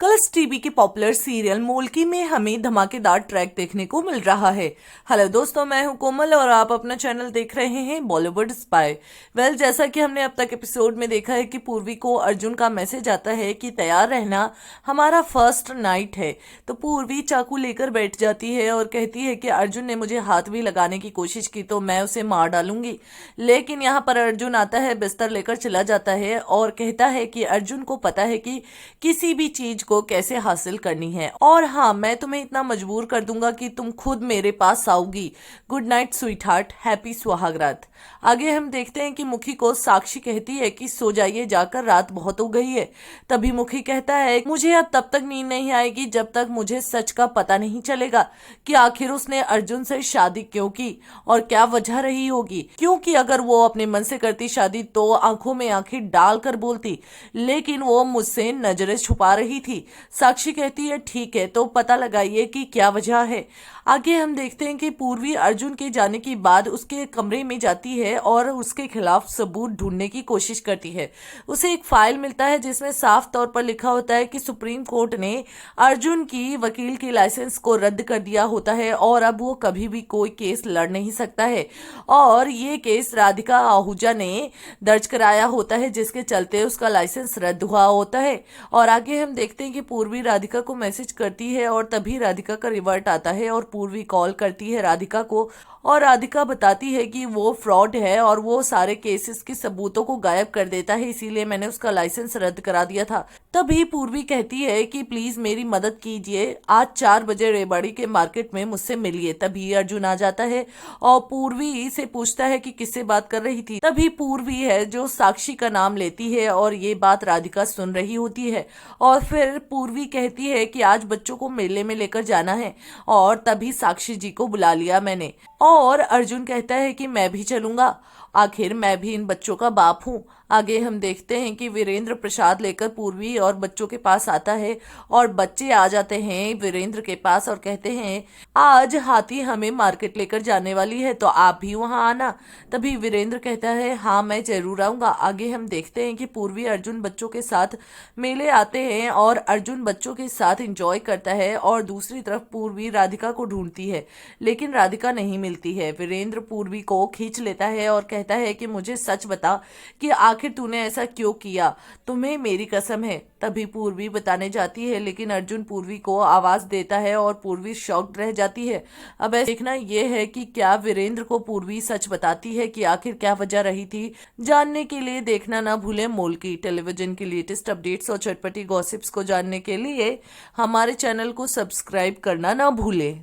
Colors TV के popular serial मोल्की में हमें धमाकेदार ट्रैक देखने को मिल रहा है। हेलो दोस्तों, मैं हूं कोमल और आप अपना चैनल देख रहे हैं बॉलीवुड स्पाई। जैसा कि हमने अब तक एपिसोड में देखा है कि पूर्वी को अर्जुन का मैसेज आता है कि तैयार रहना, हमारा फर्स्ट नाइट है। तो पूर्वी चाकू लेकर बैठ जाती है और कहती है कि अर्जुन ने मुझे हाथ भी लगाने की कोशिश की तो मैं उसे मार डालूंगी। लेकिन यहाँ पर अर्जुन आता है, बिस्तर लेकर चला जाता है और कहता है कि अर्जुन को पता है कि किसी भी चीज को कैसे हासिल करनी है, और हाँ, मैं तुम्हें इतना मजबूर कर दूंगा कि तुम खुद मेरे पास आओगी। Good night sweetheart, happy सुहागरात। आगे हम देखते हैं कि मुखी को साक्षी कहती है कि सो जाइए जाकर, रात बहुत हो गई है। तभी मुखी कहता है मुझे अब तब तक नींद नहीं आएगी जब तक मुझे सच का पता नहीं चलेगा कि आखिर उसने अर्जुन से शादी क्यों की और क्या वजह रही होगी। क्योंकि अगर वो अपने मन से करती शादी तो आंखों में आंखें डालकर बोलती, लेकिन वो मुझसे नजरें छुपा रही थी। साक्षी कहती है ठीक है, तो पता लगाइए कि क्या वजह है। आगे हम देखते हैं कि पूर्वी अर्जुन के जाने के बाद उसके कमरे में जाती है और उसके खिलाफ सबूत ढूंढने की कोशिश करती है। उसे एक फाइल मिलता है जिसमें साफ तौर पर लिखा होता है कि सुप्रीम कोर्ट ने अर्जुन की वकील के लाइसेंस को रद्द कर दिया होता है और अब वो कभी भी कोई केस लड़ नहीं सकता है। और ये केस राधिका आहूजा ने दर्ज कराया होता है, जिसके चलते उसका लाइसेंस रद्द हुआ होता है। और आगे हम देखते हैं कि पूर्वी राधिका को मैसेज करती है और तभी राधिका का रिवर्ट आता है और पूर्वी कॉल करती है राधिका को, और राधिका बताती है कि वो फ्रॉड है और वो सारे केसेस के सबूतों को गायब कर देता है, इसीलिए मैंने उसका लाइसेंस रद्द करा दिया था। तभी पूर्वी कहती है कि प्लीज मेरी मदद कीजिए, आज 4 बजे रेवाड़ी के मार्केट में मुझसे मिलिए। तभी अर्जुन आ जाता है और पूर्वी से पूछता है कि किससे बात कर रही थी। तभी पूर्वी है जो साक्षी का नाम लेती है और ये बात राधिका सुन रही होती है। और फिर पूर्वी कहती है कि आज बच्चों को मेले में लेकर जाना है और तभी साक्षी जी को बुला लिया मैंने। और अर्जुन कहता है कि मैं भी चलूंगा, आखिर मैं भी इन बच्चों का बाप हूँ। आगे हम देखते हैं कि वीरेंद्र प्रसाद लेकर पूर्वी और बच्चों के पास आता है और बच्चे आ जाते हैं वीरेंद्र के पास और कहते हैं आज हाथी हमें मार्केट लेकर जाने वाली है तो आप भी वहां आना। तभी वीरेंद्र कहता है हाँ, मैं जरूर आऊंगा। आगे हम देखते हैं कि पूर्वी अर्जुन बच्चों के साथ मेले आते हैं और अर्जुन बच्चों के साथ एंजॉय करता है और दूसरी तरफ पूर्वी राधिका को ढूंढती है, लेकिन राधिका नहीं मिलती है। वीरेंद्र पूर्वी को खींच लेता है और कहता है कि मुझे सच बता कि आखिर तूने ऐसा क्यों किया, तुम्हें मेरी कसम है। तभी पूर्वी बताने जाती है, लेकिन अर्जुन पूर्वी को आवाज देता है और पूर्वी शॉक्ड रह जाती है। अब देखना यह है कि क्या वीरेंद्र को पूर्वी सच बताती है कि आखिर क्या वजह रही थी। जानने के लिए देखना ना भूलें मोल्की। टेलीविजन की लेटेस्ट अपडेट्स और चटपटी गॉसिप्स को जानने के लिए हमारे चैनल को सब्सक्राइब करना ना भूलें।